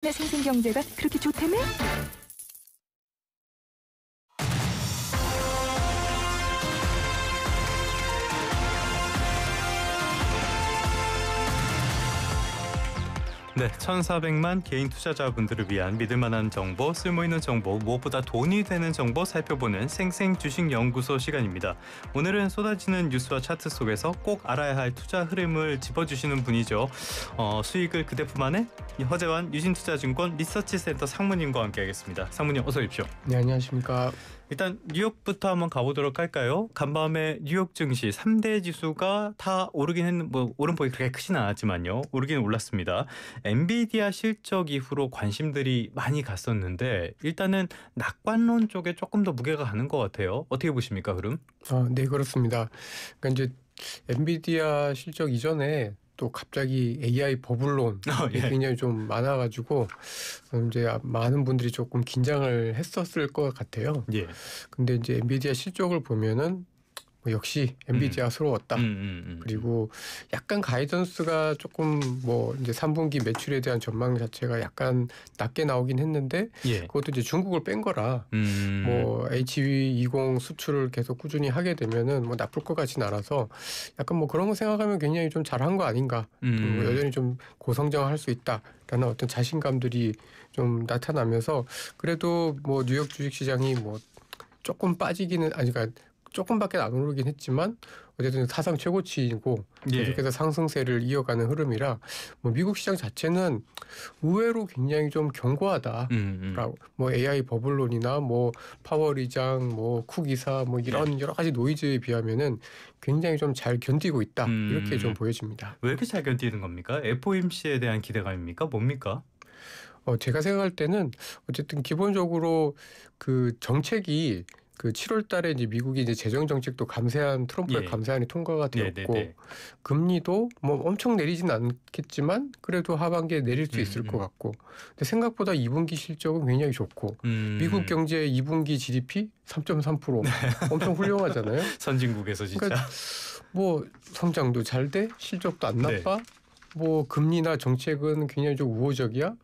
내 생생 경제가 그렇게 좋다며? 네, 1,400만 개인 투자자분들을 위한 믿을만한 정보, 쓸모있는 정보, 무엇보다 돈이 되는 정보 살펴보는 생생주식연구소 시간입니다. 오늘은 쏟아지는 뉴스와 차트 속에서 꼭 알아야 할 투자 흐름을 짚어주시는 분이죠. 수익을 그대 품 안에 허재환 유진투자증권 리서치센터 상무님과 함께하겠습니다. 상무님 어서 오십시오. 네, 안녕하십니까. 일단 뉴욕부터 한번 가보도록 할까요? 간밤에 뉴욕 증시 3대 지수가 다 오르긴 했는 오름폭이 그렇게 크진 않았지만요. 오르긴 올랐습니다. 엔비디아 실적 이후로 관심들이 많이 갔었는데 일단은 낙관론 쪽에 조금 더 무게가 가는 것 같아요. 어떻게 보십니까, 흐름? 네, 그렇습니다. 그러니까 이제 엔비디아 실적 이전에 또 갑자기 AI 버블론 예. 굉장히 좀 많아가지고 이제 많은 분들이 조금 긴장을 했었을 것 같아요. 예. 근데 이제 엔비디아 실적을 보면은 역시 엔비디아스러웠다. 그리고 약간 가이던스가 조금 이제 3분기 매출에 대한 전망 자체가 약간 낮게 나오긴 했는데 예. 그것도 이제 중국을 뺀 거라 HV20 수출을 계속 꾸준히 하게 되면은 나쁠 것 같진 않아서 약간 그런 거 생각하면 굉장히 좀 잘한 거 아닌가. 여전히 좀 고성장할 수 있다라는 어떤 자신감들이 좀 나타나면서 그래도 뉴욕 주식시장이 조금 빠지기는 그러니까 조금밖에 안 오르긴 했지만 어쨌든 사상 최고치이고 계속해서 상승세를 이어가는 흐름이라 미국 시장 자체는 의외로 굉장히 좀 견고하다라고 AI 버블론이나 파월의장 쿡 이사 이런 여러 가지 노이즈에 비하면은 굉장히 좀 잘 견디고 있다 이렇게 좀 보여집니다. 왜 이렇게 잘 견디는 겁니까? FOMC에 대한 기대감입니까? 뭡니까? 제가 생각할 때는 어쨌든 기본적으로 그 정책이 그 7월 달에 이제 미국이 이제 재정 정책도 트럼프의 감세안이 통과가 되었고 금리도 엄청 내리진 않겠지만 그래도 하반기에 내릴 수 있을 것 같고 근데 생각보다 2분기 실적은 굉장히 좋고 미국 경제 2분기 GDP 3.3% 엄청 훌륭하잖아요. 선진국에서 진짜. 그러니까 성장도 잘 돼, 실적도 안 나빠. 금리나 정책은 굉장히 좀 우호적이야.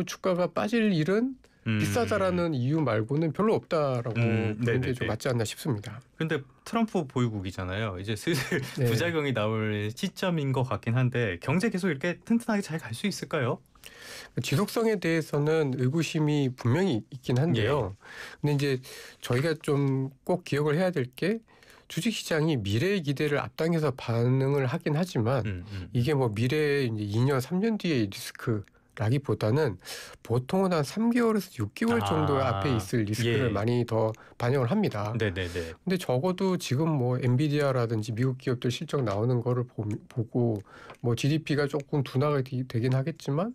주가가 빠질 일은 비싸다라는 이유 말고는 별로 없다라고 보는 게 좀 맞지 않나 싶습니다. 그런데 트럼프 보유국이잖아요. 이제 슬슬 부작용이 나올 시점인 것 같긴 한데 경제 계속 이렇게 튼튼하게 잘 갈 수 있을까요? 지속성에 대해서는 의구심이 분명히 있긴 한데요. 근데 이제 저희가 좀 꼭 기억을 해야 될 게 주식시장이 미래의 기대를 앞당겨서 반응을 하긴 하지만 이게 미래의 이제 2년, 3년 뒤의 리스크 라기보다는 보통은 한 3개월에서 6개월 정도 앞에 있을 리스크를 많이 더 반영을 합니다. 근데 적어도 지금 엔비디아라든지 미국 기업들 실적 나오는 거를 보고 GDP가 조금 둔화가 되긴 하겠지만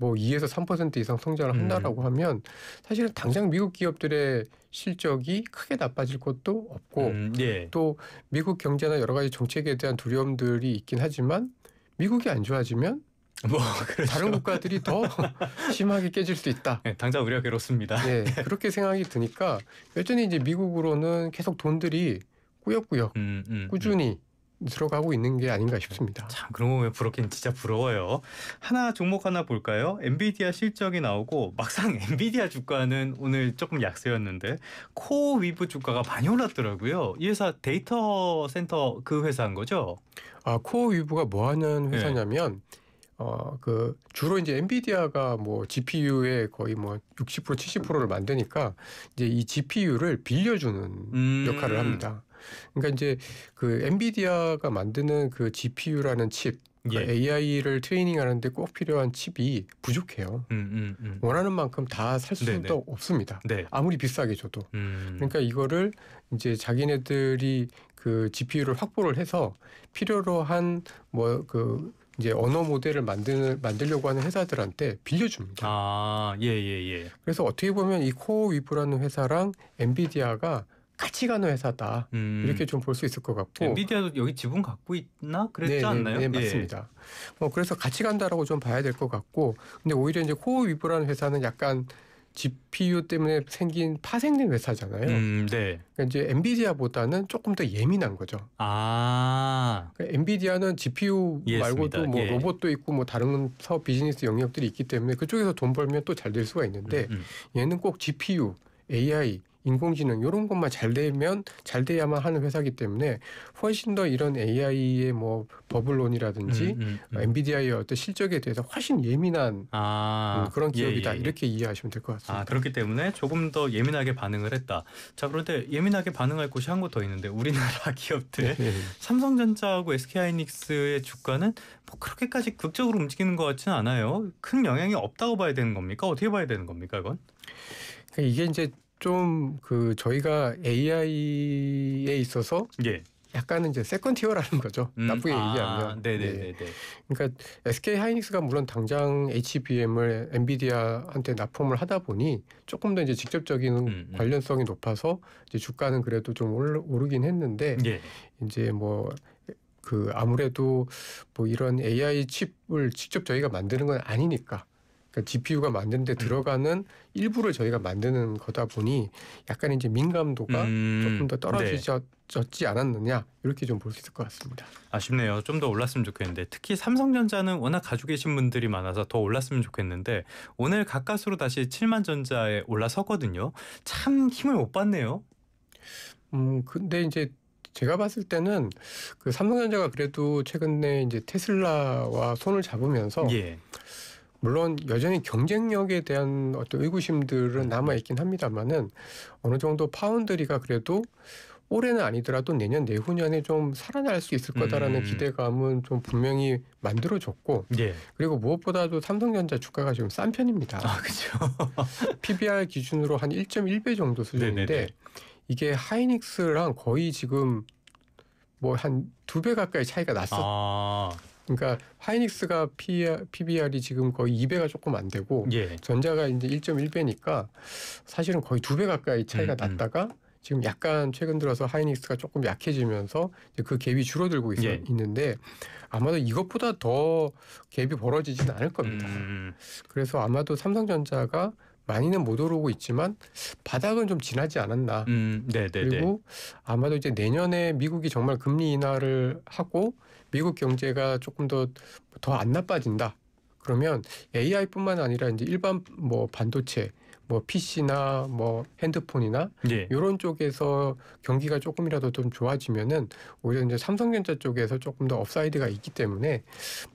2에서 3% 이상 성장을 한다라고 하면 사실은 당장 미국 기업들의 실적이 크게 나빠질 것도 없고 또 미국 경제나 여러 가지 정책에 대한 두려움들이 있긴 하지만 미국이 안 좋아지면 그렇죠. 다른 국가들이 더 심하게 깨질 수 있다. 네, 당장 우리가 괴롭습니다. 그렇게 생각이 드니까 여전히 이제 미국으로는 계속 돈들이 꾸역꾸역 꾸준히 들어가고 있는 게 아닌가 싶습니다. 참 그런 거 보면 부럽긴 진짜 부러워요. 종목 하나 볼까요? 엔비디아 실적이 나오고 막상 엔비디아 주가는 오늘 조금 약세였는데 코어위브 주가가 많이 올랐더라고요. 이 회사 데이터 센터 그 회사인 거죠? 코어위브가 뭐 하는 회사냐면 주로 이제 엔비디아가 GPU의 거의 60% 70%를 만드니까 이제 이 GPU를 빌려주는 역할을 합니다. 그러니까 이제 그 엔비디아가 만드는 그 GPU라는 칩, AI를 트레이닝하는데 꼭 필요한 칩이 부족해요. 원하는 만큼 다 살 수도 없습니다. 아무리 비싸게 줘도. 그러니까 이거를 이제 자기네들이 그 GPU를 확보를 해서 필요로 한 이제 언어 모델을 만들려고 하는 회사들한테 빌려줍니다. 그래서 어떻게 보면 이 코어위브라는 회사랑 엔비디아가 같이 가는 회사다. 이렇게 좀 볼 수 있을 것 같고. 엔비디아도 여기 지분 갖고 있나? 그랬지 않나요? 네, 맞습니다. 그래서 같이 간다라고 좀 봐야 될 것 같고. 근데 오히려 이제 코어위브라는 회사는 약간 GPU 때문에 생긴 파생된 회사잖아요. 네. 그러니까 이제 엔비디아보다는 조금 더 예민한 거죠. 아, 그러니까 엔비디아는 GPU 이해했습니다. 말고도 뭐 예. 로봇도 있고 뭐 다른 사업 비즈니스 영역들이 있기 때문에 그쪽에서 돈 벌면 또 잘 될 수가 있는데 얘는 꼭 GPU, AI, 인공지능 이런 것만 잘 되면 잘 돼야만 하는 회사이기 때문에 훨씬 더 이런 AI의 뭐 버블론이라든지 엔비디아의 어떤 실적에 대해서 훨씬 예민한 그런 기업이다. 예. 이렇게 이해하시면 될 것 같습니다. 아, 그렇기 때문에 조금 더 예민하게 반응을 했다. 자, 그런데 예민하게 반응할 곳이 한 곳 더 있는데 우리나라 기업들 삼성전자하고 SK하이닉스의 주가는 뭐 그렇게까지 극적으로 움직이는 것 같지는 않아요. 큰 영향이 없다고 봐야 되는 겁니까? 어떻게 봐야 되는 겁니까, 이건? 그러니까 이게 이제 좀 그 저희가 AI에 있어서 예. 약간은 이제 세컨 티어라는 거죠. 나쁘게 얘기하면. 네네네. 그러니까 SK 하이닉스가 물론 당장 HBM을 엔비디아한테 납품을 하다 보니 조금 더 이제 직접적인 관련성이 높아서 이제 주가는 그래도 좀 오르긴 했는데 예. 이제 뭐 그 아무래도 뭐 이런 AI 칩을 직접 저희가 만드는 건 아니니까. 그러니까 GPU가 만드는데 들어가는 일부를 저희가 만드는 거다 보니 약간 이제 민감도가 조금 더 떨어지지 않았느냐 이렇게 좀 볼 수 있을 것 같습니다. 아쉽네요. 좀 더 올랐으면 좋겠는데 특히 삼성전자는 워낙 가지고 계신 분들이 많아서 더 올랐으면 좋겠는데 오늘 가까스로 다시 7만 전자에 올라섰거든요. 참 힘을 못 봤네요. 근데 이제 제가 봤을 때는 그 삼성전자가 그래도 최근에 이제 테슬라와 손을 잡으면서 예. 물론 여전히 경쟁력에 대한 어떤 의구심들은 남아 있긴 합니다만은 어느 정도 파운드리가 그래도 올해는 아니더라도 내년 내후년에 좀 살아날 수 있을 거다라는 기대감은 좀 분명히 만들어졌고 예. 그리고 무엇보다도 삼성전자 주가가 지금 싼 편입니다. 아, 그렇죠. PBR 기준으로 한 1.1배 정도 수준인데 네네네. 이게 하이닉스랑 거의 지금 뭐 한 2배 가까이 차이가 났어. 그러니까 하이닉스가 PBR이 지금 거의 2배가 조금 안 되고 예. 전자가 이제 1.1배니까 사실은 거의 2배 가까이 차이가 났다가 지금 약간 최근 들어서 하이닉스가 조금 약해지면서 이제 그 갭이 줄어들고 예. 있는데 아마도 이것보다 더 갭이 벌어지지는 않을 겁니다. 그래서 아마도 삼성전자가 많이는 못 오르고 있지만 바닥은 좀 지나지 않았나. 그리고 아마도 이제 내년에 미국이 정말 금리 인하를 하고 미국 경제가 조금 더 안 나빠진다. 그러면 AI뿐만 아니라 이제 일반 뭐 반도체, 뭐 PC나 뭐 핸드폰이나 이런 쪽에서 경기가 조금이라도 좀 좋아지면은 오히려 이제 삼성전자 쪽에서 조금 더 업사이드가 있기 때문에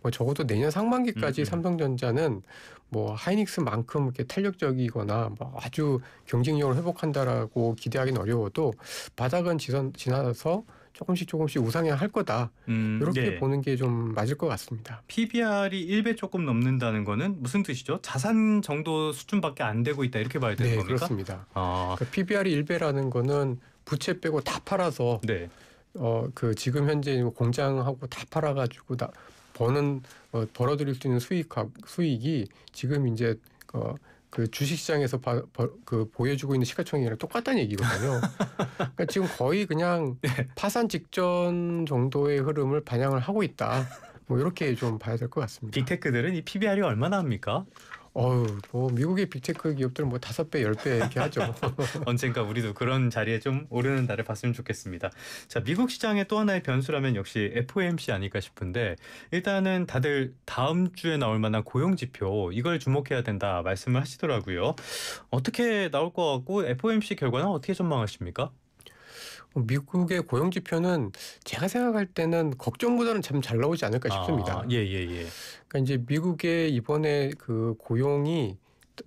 뭐 적어도 내년 상반기까지 삼성전자는 뭐 하이닉스만큼 이렇게 탄력적이거나 뭐 아주 경쟁력을 회복한다라고 기대하기는 어려워도 바닥은 지나서 조금씩 우상향할 거다. 이렇게 보는 게 좀 맞을 것 같습니다. PBR이 1배 조금 넘는다는 거는 무슨 뜻이죠? 자산 정도 수준밖에 안 되고 있다 이렇게 봐야 되는 겁니까? 그렇습니다. 그러니까 PBR이 1배라는 거는 부채 빼고 다 팔아서 그 지금 현재 공장하고 다 팔아가지고 벌어들일 수 있는 수익이 지금 이제 그 주식시장에서 보여주고 있는 시가총액이랑 똑같다는 얘기거든요. 그러니까 지금 거의 그냥 파산 직전 정도의 흐름을 반영을 하고 있다. 뭐 이렇게 좀 봐야 될 것 같습니다. 빅테크들은 이 PBR이 얼마나 합니까? 뭐 미국의 빅테크 기업들은 뭐 5배, 10배 이렇게 하죠. 언젠가 우리도 그런 자리에 좀 오르는 날을 봤으면 좋겠습니다. 자, 미국 시장의 또 하나의 변수라면 역시 FOMC 아닐까 싶은데 일단은 다들 다음 주에 나올 만한 고용 지표 이걸 주목해야 된다 말씀을 하시더라고요. 어떻게 나올 것 같고 FOMC 결과는 어떻게 전망하십니까? 미국의 고용 지표는 제가 생각할 때는 걱정보다는 참 잘 나오지 않을까 싶습니다. 그러니까 이제 미국의 이번에 그 고용이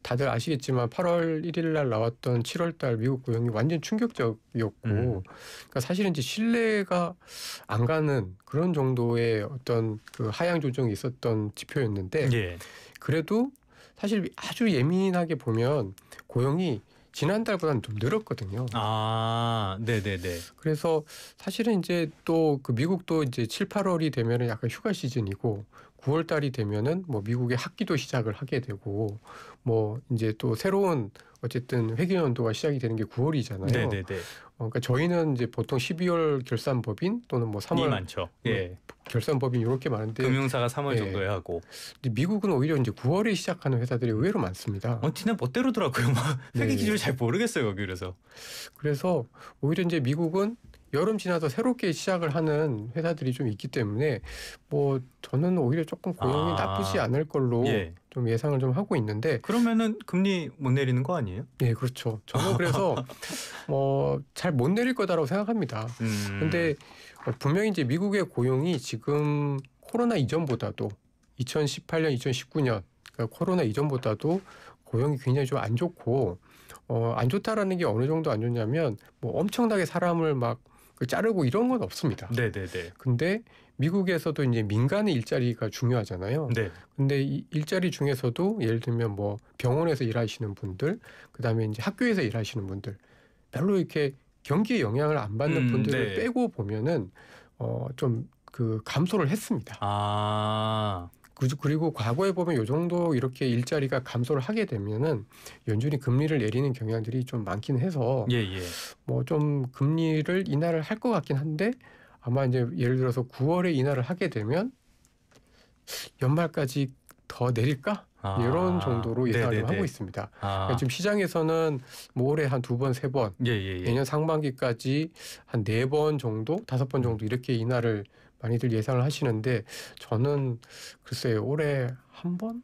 다들 아시겠지만 8월 1일 날 나왔던 7월 달 미국 고용이 완전 충격적이었고 그러니까 사실은 이제 신뢰가 안 가는 그런 정도의 어떤 그 하향 조정이 있었던 지표였는데 그래도 사실 아주 예민하게 보면 고용이 지난달보다는 좀 늘었거든요. 그래서 사실은 이제 또 그 미국도 이제 7, 8월이 되면은 약간 휴가 시즌이고 9월 달이 되면은 뭐 미국의 학기도 시작을 하게 되고 뭐 이제 또 새로운 어쨌든 회계 연도가 시작이 되는 게 9월이잖아요. 그러니까 저희는 이제 보통 12월 결산법인 또는 뭐 3월 많죠. 예. 결산법인 이렇게 많은데 금융사가 3월 예. 정도에 하고. 근데 미국은 오히려 이제 9월에 시작하는 회사들이 의외로 많습니다. 티는 멋대로더라고요. 막 회계 네. 기준을 잘 모르겠어요, 거기 그래서. 그래서 오히려 이제 미국은 여름 지나서 새롭게 시작을 하는 회사들이 좀 있기 때문에 뭐 저는 오히려 조금 고용이 나쁘지 않을 걸로 예. 좀 예상을 좀 하고 있는데 그러면은 금리 못 내리는 거 아니에요? 네, 그렇죠. 저는 그래서 잘 못 내릴 거다라고 생각합니다. 근데 분명히 이제 미국의 고용이 지금 코로나 이전보다도 2018년, 2019년 그러니까 코로나 이전보다도 고용이 굉장히 좀 안 좋고 안 좋다라는 게 어느 정도 안 좋냐면 뭐 엄청나게 사람을 막 자르고 이런 건 없습니다. 네네네. 근데 미국에서도 이제 민간의 일자리가 중요하잖아요. 네. 근데 이 일자리 중에서도 예를 들면 뭐 병원에서 일하시는 분들, 그다음에 이제 학교에서 일하시는 분들, 별로 이렇게 경기에 영향을 안 받는 분들을 네. 빼고 보면은 좀 그 감소를 했습니다. 그리고 과거에 보면 요 정도 이렇게 일자리가 감소를 하게 되면은 연준이 금리를 내리는 경향들이 좀 많긴 해서 예예. 뭐 좀 금리를 인하를 할 것 같긴 한데 아마 이제 예를 들어서 9월에 인하를 하게 되면 연말까지 더 내릴까? 이런 정도로 예상을 좀 하고 있습니다. 그러니까 지금 시장에서는 뭐 올해 한 2번, 3번, 예예예. 내년 상반기까지 한 4번 정도, 5번 정도 이렇게 인하를 많이들 예상을 하시는데 저는 글쎄요 올해 한 번,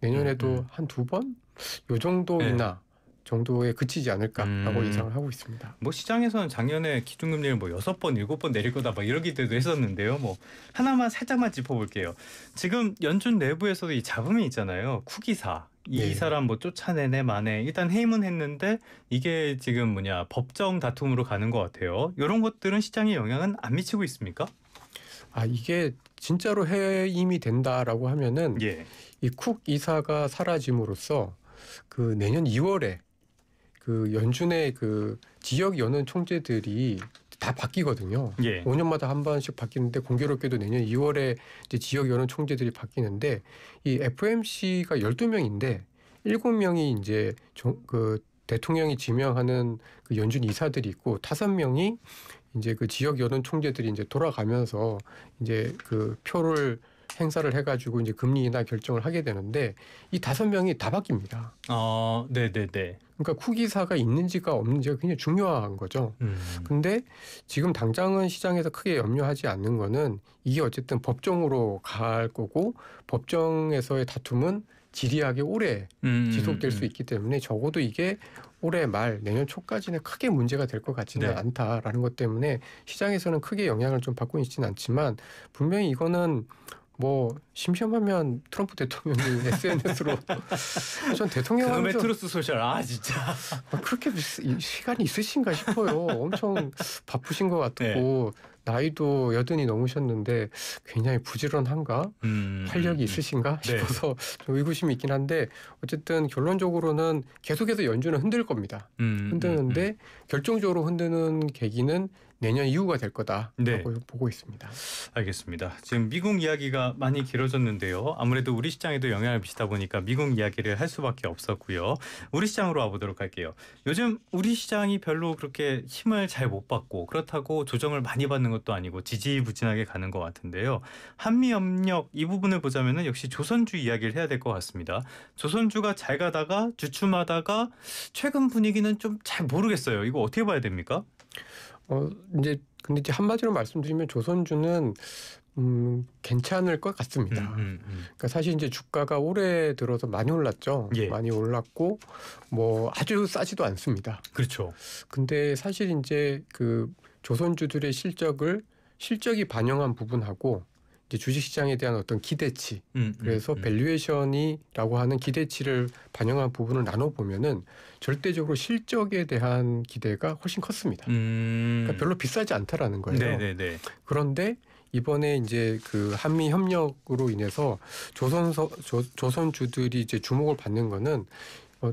내년에도 한 2번 요 정도 네. 인하 정도에 그치지 않을까라고 예상을 하고 있습니다. 뭐 시장에서는 작년에 기준금리를 뭐 6번, 7번 내릴 거다 막 이러기도 했었는데요. 뭐 하나만 살짝만 짚어볼게요. 지금 연준 내부에서도 이 잡음이 있잖아요. 쿠기사. 이 네. 사람 뭐 쫓아내네 마네. 일단 해임은 했는데 이게 지금 법정 다툼으로 가는 것 같아요. 이런 것들은 시장에 영향은 안 미치고 있습니까? 이게 진짜로 해임이 된다라고 하면은 예. 이 쿡 이사가 사라짐으로써 그 내년 2월에 그 연준의 그 지역 연은 총재들이 다 바뀌거든요. 예. 5년마다 한 번씩 바뀌는데 공교롭게도 내년 2월에 이제 지역 연은 총재들이 바뀌는데 이 FOMC가 12명인데 7명이 이제 그 대통령이 지명하는 그 연준 이사들이 있고 5명이 이제 그 지역 연은 총재들이 이제 돌아가면서 이제 그 표를 행사를 해가지고 이제 금리 인하 결정을 하게 되는데 이 5명이 다 바뀝니다. 네네네. 그러니까 쿠기사가 있는지가 없는지가 굉장히 중요한 거죠. 근데 지금 당장은 시장에서 크게 염려하지 않는 거는 이게 어쨌든 법정으로 갈 거고 법정에서의 다툼은 지리하게 오래 지속될 수 있기 때문에 적어도 이게 올해 말 내년 초까지는 크게 문제가 될 것 같지는 네. 않다라는 것 때문에 시장에서는 크게 영향을 좀 받고 있지는 않지만 분명히 이거는 뭐 심심하면 트럼프 대통령이 SNS로 전 대통령 그 하면서 메트로스 소셜 진짜. 그렇게 시간이 있으신가 싶어요. 엄청 바쁘신 것 같고 나이도 80이 넘으셨는데 굉장히 부지런한가? 활력이 있으신가 싶어서 좀 의구심이 있긴 한데 어쨌든 결론적으로는 계속해서 연준은 흔들 겁니다. 흔드는데 결정적으로 흔드는 계기는 내년 이후가 될 거다라고 네. 보고 있습니다. 알겠습니다. 지금 미국 이야기가 많이 길어졌는데요. 아무래도 우리 시장에도 영향을 미치다 보니까 미국 이야기를 할 수밖에 없었고요. 우리 시장으로 와보도록 할게요. 요즘 우리 시장이 별로 그렇게 힘을 잘 못 받고 그렇다고 조정을 많이 받는 것도 아니고 지지부진하게 가는 것 같은데요. 한미협력 이 부분을 보자면은 역시 조선주 이야기를 해야 될 것 같습니다. 조선주가 잘 가다가 주춤하다가 최근 분위기는 좀 잘 모르겠어요. 이거 어떻게 봐야 됩니까? 근데 이제 한마디로 말씀드리면 조선주는 괜찮을 것 같습니다. 그러니까 사실 이제 주가가 올해 들어서 많이 올랐죠. 예. 많이 올랐고 뭐 아주 싸지도 않습니다. 그렇죠. 근데 사실 이제 그 조선주들의 실적이 반영한 부분하고 이제 주식시장에 대한 어떤 기대치, 그래서 밸류에이션이라고 하는 기대치를 반영한 부분을 나눠 보면은 절대적으로 실적에 대한 기대가 훨씬 컸습니다. 그러니까 별로 비싸지 않다라는 거예요. 네네네. 그런데 이번에 이제 그 한미 협력으로 인해서 조선주들이 이제 주목을 받는 거는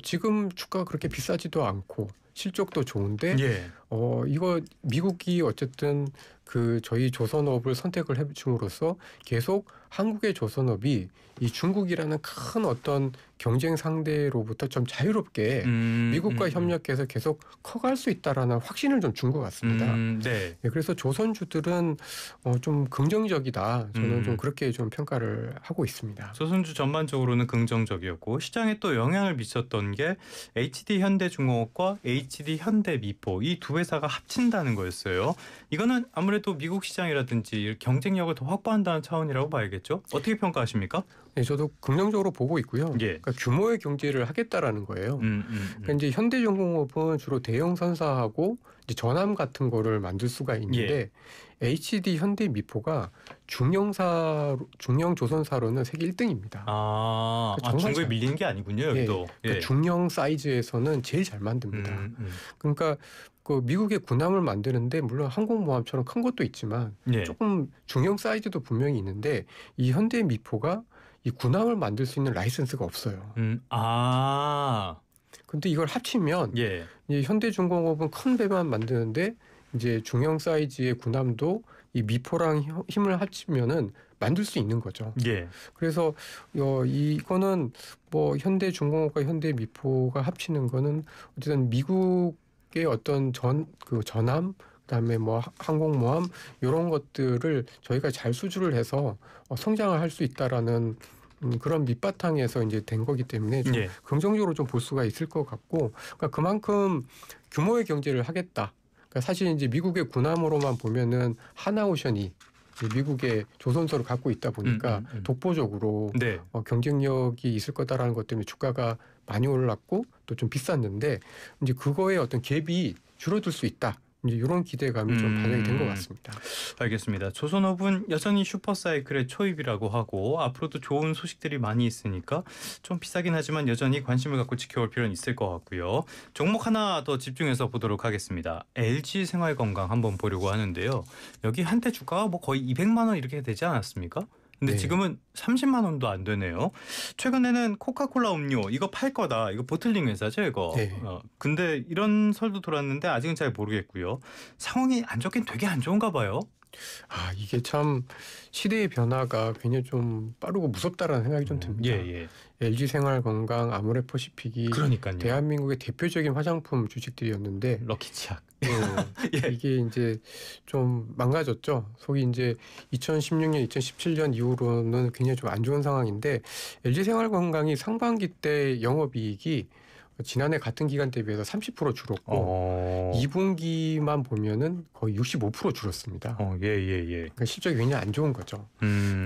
지금 주가가 그렇게 비싸지도 않고 실적도 좋은데 예. 이거 미국이 어쨌든 그 저희 조선업을 선택을 해줌으로써 계속 한국의 조선업이 이 중국이라는 큰 어떤 경쟁 상대로부터 좀 자유롭게 미국과 협력해서 계속 커갈 수 있다라는 확신을 좀 준 것 같습니다. 네. 네, 그래서 조선주들은 좀 긍정적이다. 저는 좀 그렇게 좀 평가를 하고 있습니다. 조선주 전반적으로는 긍정적이었고 시장에 또 영향을 미쳤던 게 HD 현대중공업과 HD 현대미포 이 두 회사가 합친다는 거였어요. 이거는 아무래도 미국 시장이라든지 경쟁력을 더 확보한다는 차원이라고 봐야겠죠. 어떻게 평가하십니까? 네, 저도 긍정적으로 보고 있고요. 예. 그러니까 규모의 경제를 하겠다라는 거예요. 그러니까 이제 현대중공업은 주로 대형 선사하고 이제 전함 같은 거를 만들 수가 있는데 HD 현대미포가 중형 조선사로는 세계 1등입니다. 중국에 밀리는 게 아니군요. 여기도. 그러니까 중형 사이즈에서는 제일 잘 만듭니다. 그러니까 그 미국의 군함을 만드는데 물론 항공모함처럼 큰 것도 있지만 조금 중형 사이즈도 분명히 있는데 이 현대미포가 이 군함을 만들 수 있는 라이선스가 없어요. 근데 이걸 합치면 이 현대중공업은 큰 배만 만드는데 이제 중형 사이즈의 군함도 이 미포랑 힘을 합치면은 만들 수 있는 거죠. 그래서 이거는 뭐 현대중공업과 현대미포가 합치는 거는 어쨌든 미국의 어떤 전함 그다음에 뭐 항공모함 이런 것들을 저희가 잘 수주를 해서 성장을 할 수 있다라는 그런 밑바탕에서 이제 된 거기 때문에 좀 긍정적으로 좀 볼 수가 있을 것 같고, 그러니까 그만큼 규모의 경제를 하겠다. 그러니까 사실 이제 미국의 군함으로만 보면은 하나오션이 미국의 조선소를 갖고 있다 보니까 독보적으로 경쟁력이 있을 거다라는 것 때문에 주가가 많이 올랐고 또 좀 비쌌는데 이제 그거의 어떤 갭이 줄어들 수 있다. 이제 이런 기대감이 좀 반영이 된 것 같습니다. 알겠습니다. 조선업은 여전히 슈퍼사이클의 초입이라고 하고 앞으로도 좋은 소식들이 많이 있으니까 좀 비싸긴 하지만 여전히 관심을 갖고 지켜볼 필요는 있을 것 같고요. 종목 하나 더 집중해서 보도록 하겠습니다. LG생활건강 한번 보려고 하는데요. 여기 한때 주가가 뭐 거의 200만 원 이렇게 되지 않았습니까? 근데 지금은 30만 원도 안 되네요. 최근에는 코카콜라 음료 이거 팔 거다. 이거 보틀링 회사죠, 이거. 근데 이런 설도 돌았는데 아직은 잘 모르겠고요. 상황이 안 좋긴 되게 안 좋은가 봐요. 이게 참 시대의 변화가 굉장히 좀 빠르고 무섭다라는 생각이 좀 듭니다. LG생활건강, 아모레퍼시픽이 대한민국의 대표적인 화장품 주식들이었는데 럭키치약. 이게 이제 좀 망가졌죠. 속이 이제 2016년, 2017년 이후로는 굉장히 좀 안 좋은 상황인데 LG생활건강이 상반기 때 영업이익이 지난해 같은 기간 대비해서 30% 줄었고 2분기만 보면은 거의 65% 줄었습니다. 그러니까 실적이 굉장히 안 좋은 거죠.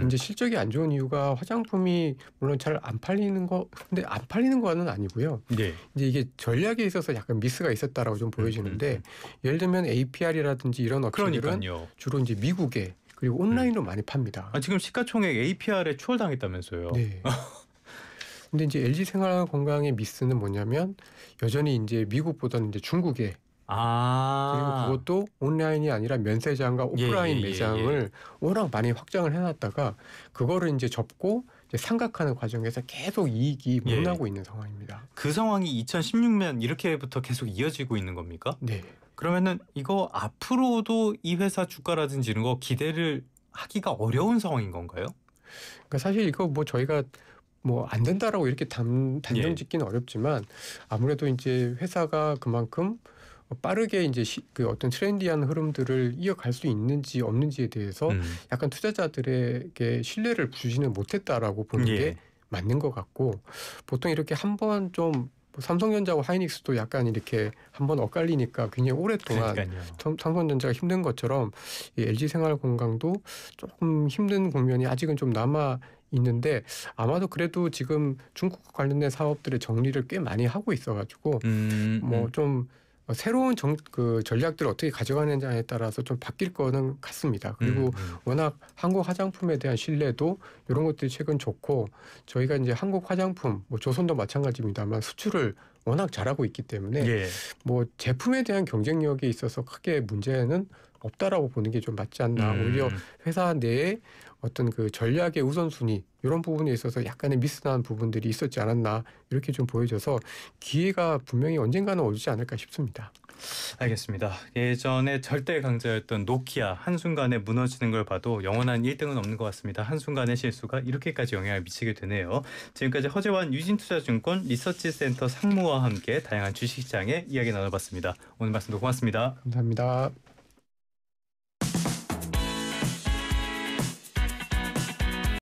이제 실적이 안 좋은 이유가 화장품이 물론 잘 안 팔리는 거, 근데 안 팔리는 거는 아니고요. 이제 이게 전략에 있어서 약간 미스가 있었다라고 좀 보여지는데 예를 들면 APR이라든지 이런 업체들은 주로 이제 미국에 그리고 온라인으로 많이 팝니다. 지금 시가총액 APR에 추월당했다면서요? 네. 근데 이제 LG생활건강의 미스는 뭐냐면 여전히 이제 미국보다는 이제 중국에 그리고 그것도 온라인이 아니라 면세점과 오프라인 매장을 워낙 많이 확장을 해놨다가 그거를 이제 접고 이제 상각하는 과정에서 계속 이익이 못 나고 있는 상황입니다. 그 상황이 2016년 이렇게부터 계속 이어지고 있는 겁니까? 네. 그러면은 이거 앞으로도 이 회사 주가라든지 이런 거 기대를 하기가 어려운 상황인 건가요? 그러니까 사실 이거 뭐 저희가 뭐 안 된다라고 이렇게 단정 짓기는 어렵지만 아무래도 이제 회사가 그만큼 빠르게 이제 그 어떤 트렌디한 흐름들을 이어갈 수 있는지 없는지에 대해서 약간 투자자들에게 신뢰를 주지는 못했다라고 보는 게 맞는 것 같고, 보통 이렇게 한번 좀 삼성전자와 하이닉스도 약간 이렇게 한번 엇갈리니까 굉장히 오랫동안 삼성전자가 힘든 것처럼 이 LG생활건강도 조금 힘든 국면이 아직은 좀 남아 있는데 아마도 그래도 지금 중국 관련된 사업들의 정리를 꽤 많이 하고 있어가지고 뭐 좀 새로운 전략들을 어떻게 가져가느냐에 따라서 좀 바뀔 거는 같습니다. 그리고 워낙 한국 화장품에 대한 신뢰도 이런 것들이 최근 좋고, 저희가 이제 한국 화장품, 뭐 조선도 마찬가지입니다만 수출을 워낙 잘하고 있기 때문에 뭐 제품에 대한 경쟁력에 있어서 크게 문제는 없다라고 보는 게 좀 맞지 않나. 오히려 회사 내에 어떤 그 전략의 우선순위 이런 부분에 있어서 약간의 미스난 부분들이 있었지 않았나 이렇게 좀 보여져서 기회가 분명히 언젠가는 오지 않을까 싶습니다. 알겠습니다. 예전에 절대 강자였던 노키아 한순간에 무너지는 걸 봐도 영원한 1등은 없는 것 같습니다. 한순간의 실수가 이렇게까지 영향을 미치게 되네요. 지금까지 허재환 유진투자증권 리서치센터 상무와 함께 다양한 주식시장의 이야기 나눠봤습니다. 오늘 말씀도 고맙습니다. 감사합니다.